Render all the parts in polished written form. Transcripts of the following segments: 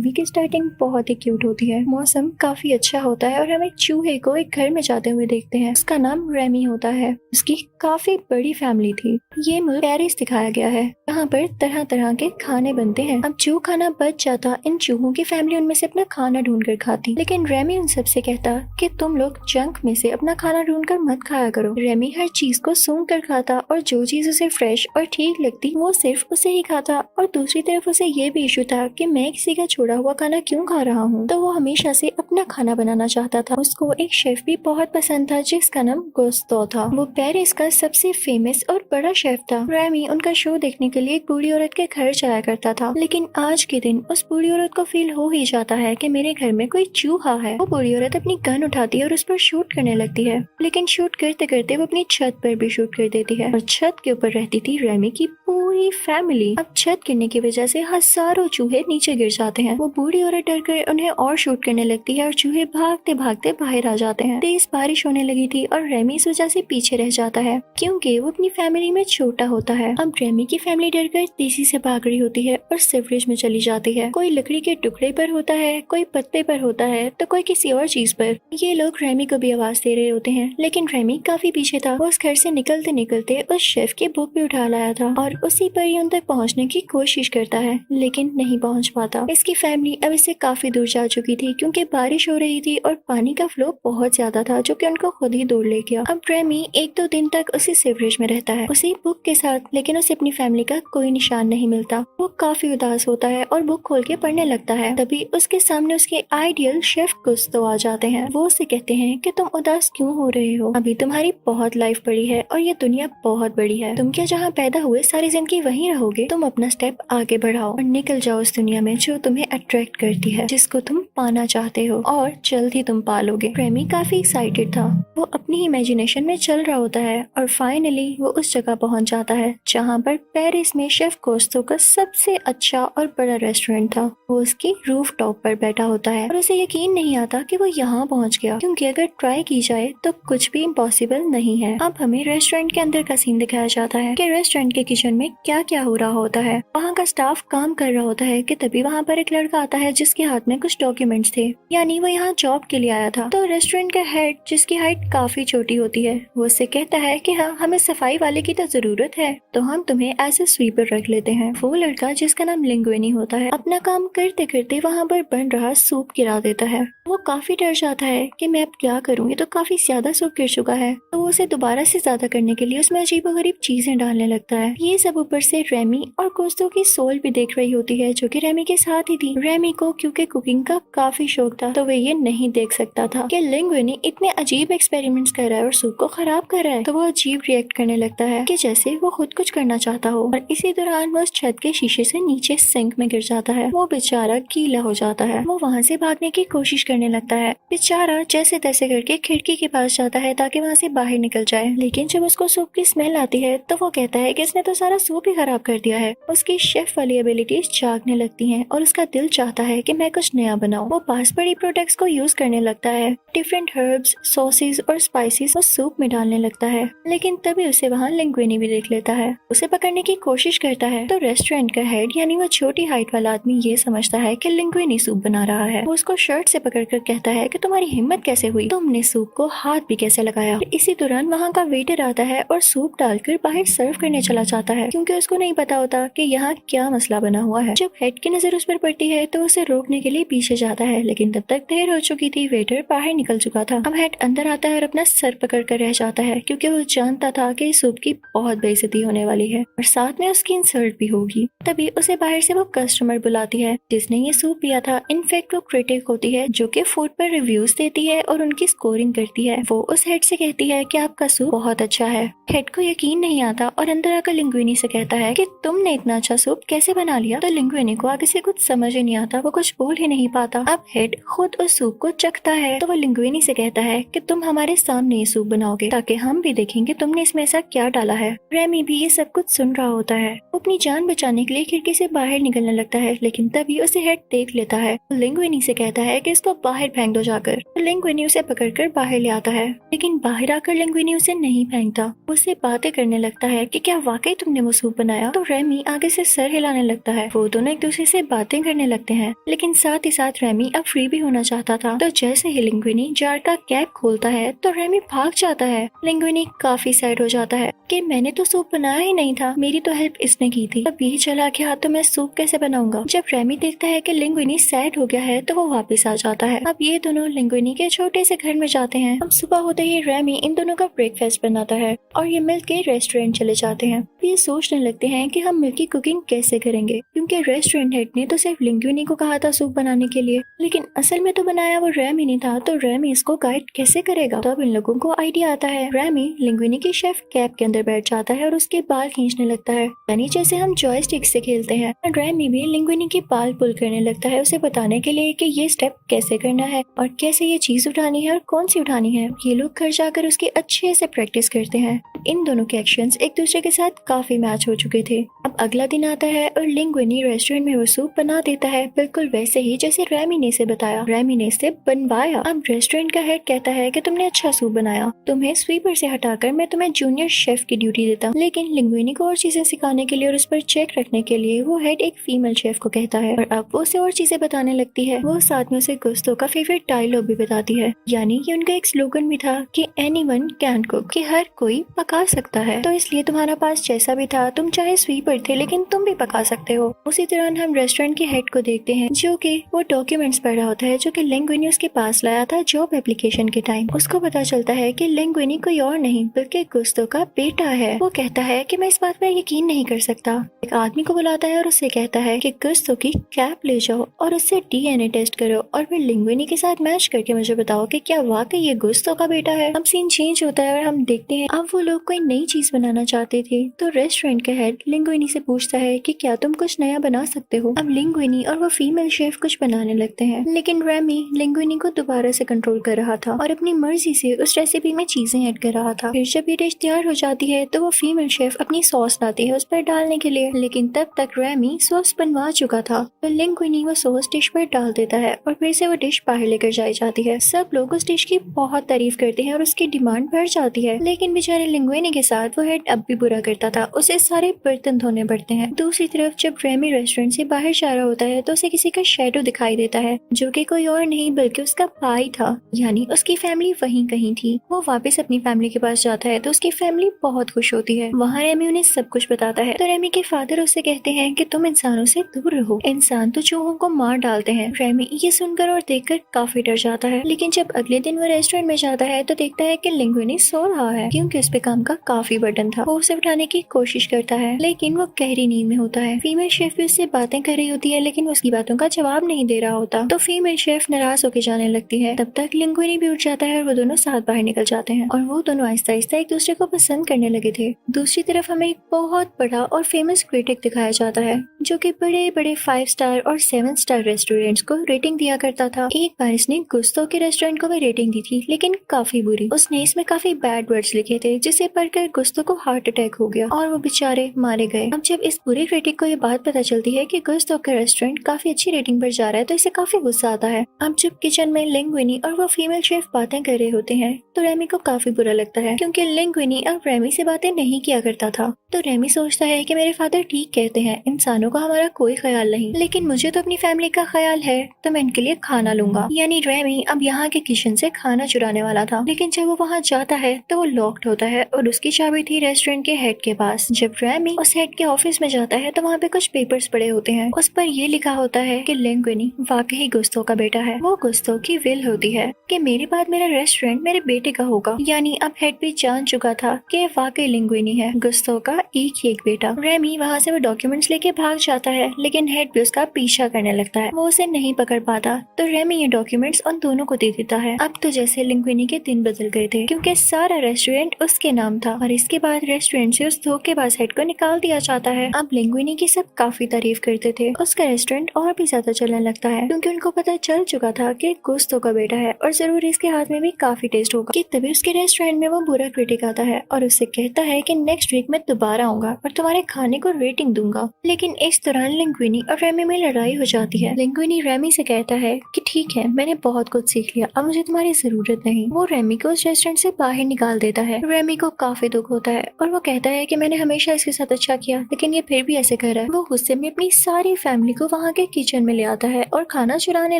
Movie की starting बहुत ही cute होती है। मौसम काफी अच्छा होता है और हम एक चूहे को एक घर में जाते हुए देखते हैं। उसका नाम रेमी होता है। उसकी काफी बड़ी फैमिली थी। ये मुल्क पेरिस दिखाया गया है, यहाँ पर तरह तरह के खाने बनते हैं। अब जो खाना बच जाता, इन चूहों की फैमिली उनमें से अपना खाना ढूंढ कर खाती, लेकिन रेमी उन सबसे कहता कि तुम लोग जंक में से अपना खाना ढूंढ कर मत खाया करो। रेमी हर चीज को सूंघ कर खाता और जो चीज उसे फ्रेश और ठीक लगती वो सिर्फ उसे ही खाता। और दूसरी तरफ उसे ये भी इशू था कि मैं किसी का छोड़ा हुआ खाना क्यों खा रहा हूँ, तो वो हमेशा से अपना खाना बनाना चाहता था। उसको एक शेफ भी बहुत पसंद था जिसका नाम गुस्तो था। वो पेरिस का सबसे फेमस और बड़ा शेफ था। रेमी उनका शो देखने के लिए एक बूढ़ी औरत के घर जाया करता था, लेकिन आज के दिन उस बूढ़ी औरत को फील हो ही जाता है कि मेरे घर में कोई चूहा है। वो बूढ़ी औरत अपनी गन उठाती है और उस पर शूट करने लगती है, लेकिन शूट करते करते वो अपनी छत पर भी शूट कर देती है और छत के ऊपर रहती थी रेमी की पूरी फैमिली। अब छत गिरने की वजह से हजारों चूहे नीचे गिर जाते हैं। वो बूढ़ी औरत डर कर उन्हें और शूट करने लगती है और चूहे भागते भागते बाहर आ जाते हैं। तेज बारिश होने लगी थी और रेमी इस वजह से पीछे रह जाता है क्योंकि वो अपनी फैमिली में छोटा होता है। अब रेमी की फैमिली डरकर तेजी से भाग रही होती है और सिवरेज में चली जाती है। कोई लकड़ी के टुकड़े पर होता है, कोई पत्ते पर होता है, तो कोई किसी और चीज पर। ये लोग रेमी को भी आवाज दे रहे होते हैं, लेकिन रेमी काफी पीछे था। वो उस घर से निकलते निकलते उस शेफ की बुक भी उठा लाया था और उसी पर ही उन तक पहुंचने की कोशिश करता है, लेकिन नहीं पहुंच पाता। इसकी फैमिली अब इससे काफी दूर जा चुकी थी क्योंकि बारिश हो रही थी और पानी का फ्लो बहुत ज्यादा था जो कि उनको खुद ही दूर ले गया। अब रेमी एक दो दिन तक उसी सिवरेज में रहता है, उसी बुक के साथ, लेकिन उसे अपनी फैमिली का कोई निशान नहीं मिलता। वो काफी उदास होता है और बुक खोल के पढ़ने लगता है। तभी उसके सामने उसके आइडियल शेफ गुस्तो आ जाते हैं। वो उसे कहते हैं कि तुम उदास क्यों हो रहे हो, अभी तुम्हारी बहुत लाइफ पड़ी है और ये दुनिया बहुत बड़ी है। तुम क्या जहाँ पैदा हुए सारी जिंदगी वहीं रहोगे? तुम अपना स्टेप आगे बढ़ाओ और निकल जाओ उस दुनिया में जो तुम्हें अट्रैक्ट करती है, जिसको तुम पाना चाहते हो, और जल्द ही तुम पालोगे। रेमी काफी एक्साइटेड था। वो अपनी इमेजिनेशन में चल रहा होता है और फाइनली वो उस जगह पहुंच जाता है जहाँ पर पेरिस में शेफ गुस्तो का सबसे अच्छा और बड़ा रेस्टोरेंट था। वो उसकी रूफ टॉप पर बैठा होता है और उसे यकीन नहीं आता कि वो यहाँ पहुँच गया, क्योंकि अगर ट्राई की जाए तो कुछ भी इम्पॉसिबल नहीं है। अब हमें रेस्टोरेंट के अंदर का सीन दिखाया जाता है कि रेस्टोरेंट के किचन में क्या क्या हो रहा होता है। वहाँ का स्टाफ काम कर रहा होता है कि तभी वहाँ पर एक लड़का आता है जिसके हाथ में कुछ डॉक्यूमेंट्स थे, यानी वो यहाँ जॉब के लिए आया था। तो रेस्टोरेंट का हेड, जिसकी हाइट काफी छोटी होती है, वो उससे कहता है कि हाँ, हमें सफाई वाले की तो जरूरत है, तो हम तुम्हें एज ए स्वीपर रख लेते हैं। वो लड़का, जिसका नाम लिंगुइनी होता है, अपना काम करते करते वहाँ पर बन रहा सूप गिरा देता है। वो काफी डर जाता है कि मैं अब क्या करूँ, ये तो काफी ज्यादा सूप गिर चुका है। तो वो उसे दोबारा से ज्यादा करने के लिए उसमें अजीबोगरीब चीजें डालने लगता है। ये सब ऊपर से रेमी और गुस्तो की सोल भी देख रही होती है जो कि रेमी के साथ ही थी। रेमी को क्योंकि कुकिंग का काफी शौक था, तो वे ये नहीं देख सकता था कि लिंगुइनी इतने अजीब एक्सपेरिमेंट्स कर रहा है और सूप को खराब कर रहा है। तो वो अजीब रिएक्ट करने लगता है कि जैसे वो खुद कुछ करना चाहता हो, और इसी दौरान वो उस छत के शीशे से नीचे सिंक में गिर जाता है। वो बेचारा गीला हो जाता है। वो वहाँ से भागने की कोशिश करने लगता है। बेचारा जैसे तैसे करके खिड़की के पास जाता है ताकि वहाँ से बाहर निकल जाए, लेकिन जब उसको सूप की स्मेल आती है तो वो कहता है कि इसने तो सारा सूप ही खराब कर दिया है। उसकी शेफ वाली एबिलिटीज जागने लगती हैं और उसका दिल चाहता है कि मैं कुछ नया बनाऊं। वो पास पड़ी प्रोडक्ट्स को यूज करने लगता है। डिफरेंट हर्ब्स, सॉसेस और स्पाइसेस वो सूप में डालने लगता है, लेकिन तभी उसे वहाँ लिंगुइनी भी देख लेता है। उसे पकड़ने की कोशिश करता है तो रेस्टोरेंट का हेड, यानी वो छोटी हाइट वाला आदमी, ये समझता है कि लिंगुइनी सूप बना रहा है। वो उसको शर्ट से पकड़कर कहता है कि तुम्हारी हिम्मत कैसे हुई, तुमने सूप को हाथ भी कैसे लगाया। इसी दौरान वहाँ का वेटर आता है और सूप डालकर बाहर सर्व करने चला जाता है, क्योंकि उसको नहीं पता होता कि यहाँ क्या मसला बना हुआ है। जब हेड की नजर उस पर पड़ती है तो उसे रोकने के लिए पीछे जाता है, लेकिन तब तक देर हो चुकी थी। वेटर बाहर निकल चुका था। अब हेड अंदर आता है और अपना सर पकड़ कर रह जाता है, क्योंकि वो जानता था कि सूप की बहुत बेइज्जती होने वाली है और साथ में उसकी इंसल्ट भी होगी। तभी उसे बाहर से वो कस्टमर बुलाती है जिसने ये सूप पिया था। इनफैक्ट वो क्रिटिक होती है जो कि फूड पर रिव्यूज देती है और उनकी स्कोरिंग करती है। वो उस हेड से कहती है कि आपका सूप बहुत अच्छा है। हेड को यकीन नहीं आता और अंदर आकर लिंगुइनी से कहता है कि तुमने इतना अच्छा सूप कैसे बना लिया। तो लिंगुइनी को आगे से कुछ समझ ही नहीं आता, वो कुछ बोल ही नहीं पाता। अब हेड खुद उस सूप को चखता है तो वो लिंगुइनी से कहता है कि तुम हमारे हमारे सामने ये सूप बनाओगे ताकि हम भी देखेंगे तुमने इसमें ऐसा क्या डाला है। रेमी भी ये सब कुछ सुन रहा होता है। वो अपनी जान बचाने के लिए खिड़की से बाहर निकलने लगता है, लेकिन तभी उसे हेड देख लेता है। लिंगुइनी से कहता है कि इसको बाहर फेंक दो जाकर। लिंगुइनी उसे पकड़कर बाहर ले आता है, लेकिन बाहर आकर लिंगुइनी उसे नहीं फेंकता। उससे बातें करने लगता है कि क्या वाकई तुमने वो सूप बनाया। तो रेमी आगे से सर हिलाने लगता है। वो दोनों एक दूसरे से बातें करने लगते हैं, लेकिन साथ ही साथ रेमी अब फ्री भी होना चाहता था। तो जैसे ही लिंगुइनी जार का कैप खोलता है तो रेमी भाग जाता है। लिंगुइनी काफी सैड हो जाता है कि मैंने तो सूप बनाया ही नहीं था, मेरी तो हेल्प इसने की थी। अब ये चला गया तो मैं सूप कैसे बनाऊंगा। जब रेमी देखता है कि लिंगुइनी सैड हो गया है तो वो वापस आ जाता है। अब ये दोनों लिंगुइनी के छोटे से घर में जाते हैं। अब सुबह होते ही रेमी इन दोनों का ब्रेकफास्ट बनाता है और ये मिल के रेस्टोरेंट चले जाते हैं। ये सोचने लगते हैं कि हम मिल की कुकिंग कैसे करेंगे, क्योंकि रेस्टोरेंट हेड ने तो सिर्फ लिंगुइनी को कहा था सूप बनाने के लिए, लेकिन असल में तो बनाया वो रेमी ने था। तो रेमी इसको गाइड कैसे करेगा। तो अब इन लोगों को आइडिया आता है। रेमी लिंगुइनी की शेफ कैप के अंदर बैठ जाता है और उसके बाल खींचने लगता है, यानी जैसे हम जॉयस्टिक से खेलते हैं। और रेमी भी लिंगुइनी के बाल पुल करने लगता है, उसे बताने के लिए कि ये स्टेप कैसे करना है और कैसे ये चीज उठानी है और कौन सी उठानी है। ये लोग घर जाकर उसकी अच्छे से प्रैक्टिस करते हैं। इन दोनों के एक्शंस एक दूसरे के साथ काफी मैच हो चुके थे। अब अगला दिन आता है और लिंगुइनी रेस्टोरेंट में वो सूप बना देता है, बिल्कुल वैसे ही जैसे रेमी ने इसे बताया। रेमी ने इसे बनवाया। अब रेस्टोरेंट का हेड कहता है कि तुमने अच्छा सूप बनाया, तुम्हें स्वीपर से हटाकर मैं तुम्हें जूनियर शेफ की ड्यूटी देता। लेकिन लिंगुइनी को और चीजें सिखाने के लिए और उस पर चेक रखने के लिए वो हेड एक फीमेल शेफ को कहता है और अब वो उसे और चीजें बताने लगती है। वो साथ में उसे गुस्तों का फेवरेट डायलॉग भी बताती है, यानी कि उनका एक स्लोगन भी था कि एनीवन कैन कुक, कि हर कोई पका सकता है। तो इसलिए तुम्हारा पास जैसा भी था, तुम चाहे स्वीपर थे लेकिन तुम भी पका सकते हो। उसी दौरान हम रेस्टोरेंट के हेड को देखते हैं जो कि वो डॉक्यूमेंट्स पढ़ रहा होता है जो कि लिंगुइनी उसके पास लाया था जॉब एप्लीकेशन के टाइम। उसको पता चलता है कि लिंगुइनी कोई और नहीं बल्कि गुस्तों का बेटा है। वो कहता है कि मैं इस बात पर यकीन नहीं कर सकता। एक आदमी को बुलाता है और उससे कहता है कि गुस्तों की कैप ले जाओ और उससे डीएनए टेस्ट करो और फिर लिंगुइनी के साथ मैच करके मुझे बताओ कि क्या वाकई ये गुस्तों का बेटा है। अब सीन चेंज होता है और हम देखते हैं अब वो लोग कोई नई चीज बनाना चाहते थे। तो रेस्टोरेंट का हेड लिंगुइनी से पूछता है कि क्या तुम कुछ नया बना सकते हो। अब लिंगुइनी और वो फीमेल शेफ कुछ बनाने लगते हैं, लेकिन रेमी लिंगुइनी को दोबारा से कंट्रोल कर रहा था और अपनी मर्जी से उस रेसिपी में चीजें ऐड कर रहा था। फिर जब ये डिश तैयार हो जाती है तो वो फीमेल शेफ अपनी सॉस लाती है उस पर डालने के लिए, लेकिन तब तक रेमी सॉस बनवा चुका था। तो लिंगुइनी वो सॉस डिश पर डाल देता है और फिर से वो डिश बाहर लेकर जाई जाती है। सब लोग उस डिश की बहुत तारीफ करते हैं और उसकी डिमांड बढ़ जाती है, लेकिन बेचारे लिंगुइनी के साथ वो हेड अब भी बुरा करता था। उसे सारे बर्तन धोने पड़ते हैं। दूसरी तरफ जब रेमी रेस्टोरेंट से बाहर जा रहा होता है तो उसे किसी का शैडो दिखाई देता है जो कि कोई और नहीं बल्कि उसका भाई था, यानी उसकी फैमिली वहीं कहीं थी। वो वापस अपनी फैमिली के पास जाता है तो उसकी फैमिली बहुत खुश होती है। वहाँ रेमी उन्हें सब कुछ बताता है। तो रेमी के फादर उससे कहते हैं कि तुम इंसानों से दूर रहो, इंसान तो चूहों को मार डालते हैं। रेमी ये सुनकर और देखकर काफी डर जाता है, लेकिन जब अगले दिन वो रेस्टोरेंट में जाता है तो देखता है कि लिंगुइनी सो रहा है क्योंकि उस पे काम का काफी बर्डन था। वो उसे उठाने की कोशिश करता है लेकिन वो गहरी नींद में होता है। फीमेल शेफ भी उससे बातें कर रही होती है लेकिन उसकी बातों का जवाब नहीं दे रहा होता। तो फीमेल शेफ नाराज होकर जाने लगती है। तब तक लिंगुइनी भी उठ जाता है और वो दोनों साथ बाहर निकल जाते हैं और वो दोनों आहिस्ता आहिस्ता एक दूसरे को पसंद करने लगे थे। दूसरी तरफ हमें एक बहुत बड़ा और फेमस क्रिटिक दिखाया जाता है जो कि बड़े बड़े 5 स्टार और 7 स्टार रेस्टोरेंट्स को रेटिंग दिया करता था। एक बार इसने गुस्तों के रेस्टोरेंट को भी रेटिंग दी थी, लेकिन काफी बुरी। उसने इसमें काफी बैड वर्ड्स लिखे थे जिसे पढ़कर गुस्तों को हार्ट अटैक हो गया और वो बेचारे मारे गए। अब जब इस पूरे क्रिटिक को ये बात पता चलती है कि गुस्तों का रेस्टोरेंट काफी अच्छी रेटिंग पर जा रहा है तो इसे काफी गुस्सा आता है। अब जब किचन में लिंगुइनी और वो फीमेल शेफ बातें कर रहे होते हैं तो रेमी को काफी बुरा लगता है क्योंकि लिंगुइनी अब रेमी से बातें नहीं किया करता था। तो रेमी सोचता है कि मेरे फादर ठीक कहते हैं, इंसानों का हमारा कोई ख्याल नहीं, लेकिन मुझे तो अपनी फैमिली का ख्याल है तो मैं इनके लिए खाना लूंगा। यानी रेमी अब यहाँ के किचन से खाना चुराने वाला था, लेकिन जब वो वहाँ जाता है तो वो लॉक्ड होता है और उसकी चाबी थी रेस्टोरेंट के हेड के पास। जब रेमी उस हेड के ऑफिस में जाता है तो वहाँ पे कुछ पेपर्स पड़े होते हैं। उस पर ये लिखा होता है कि लिंगुइनी वाकई गुस्तों का बेटा है। वो गुस्तों की विल होती है कि मेरे बाद मेरा रेस्टोरेंट मेरे बेटे का होगा। यानी अब हेड भी जान चुका था कि वाकई लिंगुइनी है गुस्तों का एक ही एक बेटा। रेमी वहाँ से वो डॉक्यूमेंट्स लेके भाग जाता है, लेकिन हेड भी उसका पीछा करने लगता है। वो उसे नहीं पकड़ पाता तो रेमी ये डॉक्यूमेंट्स उन दोनों को दे देता है। अब तो जैसे लिंगुइनी के दिन बदल गए थे क्योंकि सारा रेस्टोरेंट उसके नाम था और इसके बाद रेस्टोरेंट से उस धोखेबाज हेड को निकाल दिया जाता है। अब लिंगुइनी की सब काफी तारीफ करते थे। उसका रेस्टोरेंट और भी ज्यादा चलने लगता है क्योंकि उनको पता चल चुका था कि गुस्तो का बेटा है और जरूर इसके हाथ में भी काफी टेस्ट होगा। कि तभी उसके रेस्टोरेंट में वो बुरा क्रिटिक आता है और उससे कहता है कि नेक्स्ट वीक मैं दोबारा आऊंगा और तुम्हारे खाने को रेटिंग दूंगा। लेकिन इस दौरान लिंगुइनी और रेमी में लड़ाई हो जाती है। लिंगुइनी रेमी से कहता है कि ठीक है, मैंने बहुत कुछ सीख लिया, अब मुझे तुम्हारी जरूरत नहीं। वो रेमी को उस रेस्टोरेंट से बाहर निकाल देता है। रेमी को काफी दुख होता है और वो कहता है कि मैंने हमेशा इसके साथ अच्छा किया, लेकिन ये फिर भी ऐसे कर रहा है। वो गुस्से में अपनी सारी फैमिली को वहाँ के किचन में ले आता है और खाना चुराने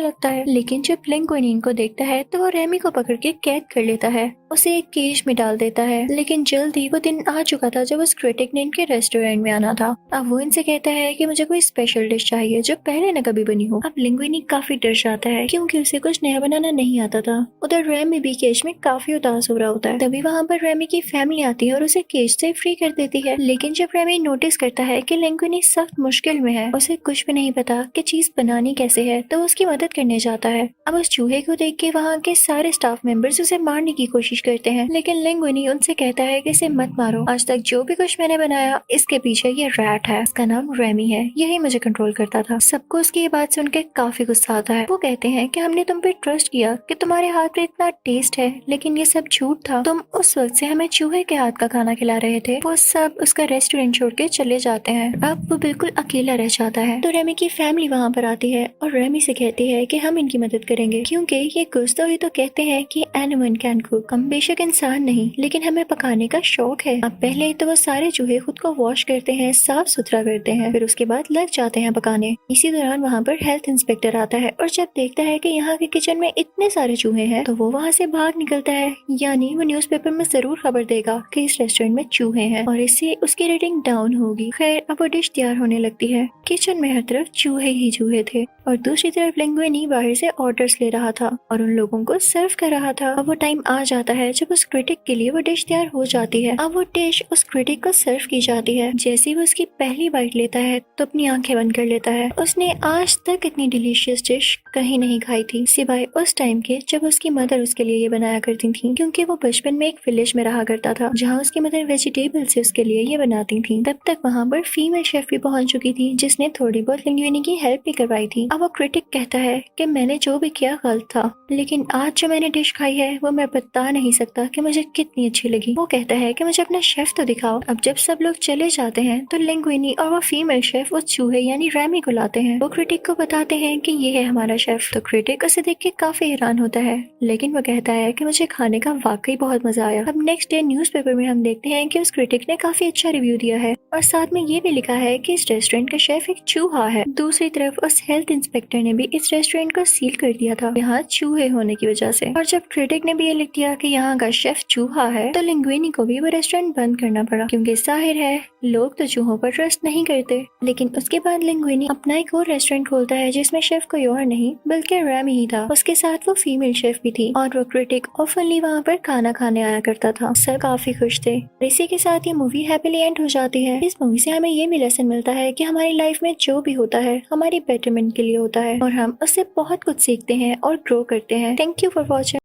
लगता है। लेकिन जब लिंगुइनी इनको देखता है तो वो रेमी को पकड़ के कैद कर लेता है, उसे एक केज में डाल देता है। लेकिन जल्दी वो दिन आ चुका था जब उस क्रिटिक ने इनके रेस्टोरेंट में आना था। अब वो इनसे कहता है कि मुझे कोई स्पेशल डिश चाहिए जो पहले न कभी बनी हो। अब लिंगुइनी काफी डर जाता है क्योंकि उसे कुछ नया बनाना नहीं आता था। उधर रेमी भी केज में काफी उदास हो रहा होता है। तभी वहाँ पर रेमी की फैमिली आती है और उसे केज से फ्री कर देती है। लेकिन जब रेमी नोटिस करता है कि लिंगुइनी सख्त मुश्किल में है, उसे कुछ भी नहीं पता कि चीज बनानी कैसे है, तो उसकी मदद करने जाता है। अब उस चूहे को देख के वहाँ के सारे स्टाफ मेंबर्स उसे मारने की कोशिश करते हैं, लेकिन लिंगुइनी उनसे कहता है कि इसे मत मारो, आज तक जो भी कुछ मैंने बनाया इसके पीछे ये रैट है, इसका नाम रेमी है, यही मुझे कंट्रोल करता था। सबको उसकी ये बात सुन के काफी गुस्सा आता है। वो कहते हैं कि हमने तुम पे ट्रस्ट किया कि तुम्हारे हाथ पे इतना टेस्ट है, लेकिन ये सब झूठ था। तुम उस वक्त से हमें चूहे के हाथ का खाना खिला रहे थे। वो सब उसका रेस्टोरेंट छोड़ के चले जाते हैं। अब वो बिल्कुल अकेला रह जाता है। तो रेमी की फैमिली वहाँ पर आती है और रेमी से कहती है कि हम इनकी मदद करेंगे क्योंकि ये गुस्तो ही तो कहते हैं कि एनिमल कैन कुक। हम बेशक इंसान नहीं, लेकिन हमें पकाने का शौक है। अब पहले तो वो सारे चूहे खुद को वॉश करते हैं, साफ सुथरा करते हैं, फिर उसके बाद लग जाते हैं पकाने। इसी दौरान वहाँ पर हेल्थ इंस्पेक्टर आता है और जब देखता है कि यहाँ के किचन में इतने सारे चूहे हैं तो वो वहाँ से भाग निकलता है। यानी वो न्यूज़पेपर में जरूर खबर देगा कि इस रेस्टोरेंट में चूहे हैं और इससे उसकी रेटिंग डाउन होगी। खैर, अब वो डिश तैयार होने लगती है। किचन में हर तरफ चूहे ही चूहे थे और दूसरी तरफ लिंगुइनी बाहर से ऑर्डर्स ले रहा था और उन लोगों को सर्व कर रहा था। अब वो टाइम आ जाता है जब उस क्रिटिक के लिए वो डिश तैयार हो जाती है। अब वो डिश उस क्रिटिक को सर्व की जाती है। जैसे ही वो उसकी पहली बाइट लेता है तो अपनी आंखें बंद कर लेता है। उसने आज तक इतनी डिलीशियस डिश कहीं नहीं खाई थी, सिवाय उस टाइम के जब उसकी मदर उसके लिए ये बनाया करती थी, क्योंकि वो बचपन में एक विलेज में रहा करता था जहाँ उसकी मदर वेजिटेबल से उसके लिए ये बनाती थी। तब तक वहाँ पर फीमेल शेफ भी पहुंच चुकी थी जिसने थोड़ी बहुत लिंगुइनी की हेल्प भी करवाई थी। अब वो क्रिटिक कहता है कि मैंने जो भी किया गलत था, लेकिन आज जो मैंने डिश खाई है वो मैं बता नहीं सकता कि मुझे कितनी अच्छी लगी। वो कहता है कि मुझे अपना शेफ तो दिखाओ। अब जब सब लोग चले जाते हैं तो लिंगुइनी और वो फीमेल शेफ उस चूहे यानी रेमी को लाते हैं। वो क्रिटिक को बताते हैं कि ये है हमारा शेफ। तो क्रिटिक उसे देख के काफी हैरान होता है, लेकिन वो कहता है कि मुझे खाने का वाकई बहुत मजा आया। अब नेक्स्ट डे न्यूज़पेपर में हम देखते हैं कि उस क्रिटिक ने काफी अच्छा रिव्यू दिया है और साथ में ये भी लिखा है कि इस रेस्टोरेंट का शेफ एक चूहा है। दूसरी तरफ उस हेल्थ इंस्पेक्टर ने भी इस रेस्टोरेंट को सील कर दिया था यहाँ चूहे होने की वजह से। और जब क्रिटिक ने भी ये लिख दिया कि यहाँ का शेफ चूहा है तो लिंगुइनी को भी वो रेस्टोरेंट बंद करना पड़ा, क्योंकि जाहिर है लोग तो चूहों पर ट्रस्ट नहीं करते। लेकिन उसके बाद लिंगुइनी अपना एक और रेस्टोरेंट खोलता है जिसमें शेफ कोई और नहीं बल्कि रेमी ही था। उसके साथ वो फीमेल शेफ भी थी और वो क्रिटिक ऑफनली वहाँ पर खाना खाने आया करता था। सब काफी खुश थे। इसी के साथ ये मूवी हैप्पीली एंड हो जाती है। इस मूवी से हमें ये भी लेसन मिलता है कि हमारी लाइफ में जो भी होता है हमारी बेटरमेंट के लिए होता है और हम उससे बहुत कुछ सीखते हैं और ग्रो करते हैं। Thank you for watching.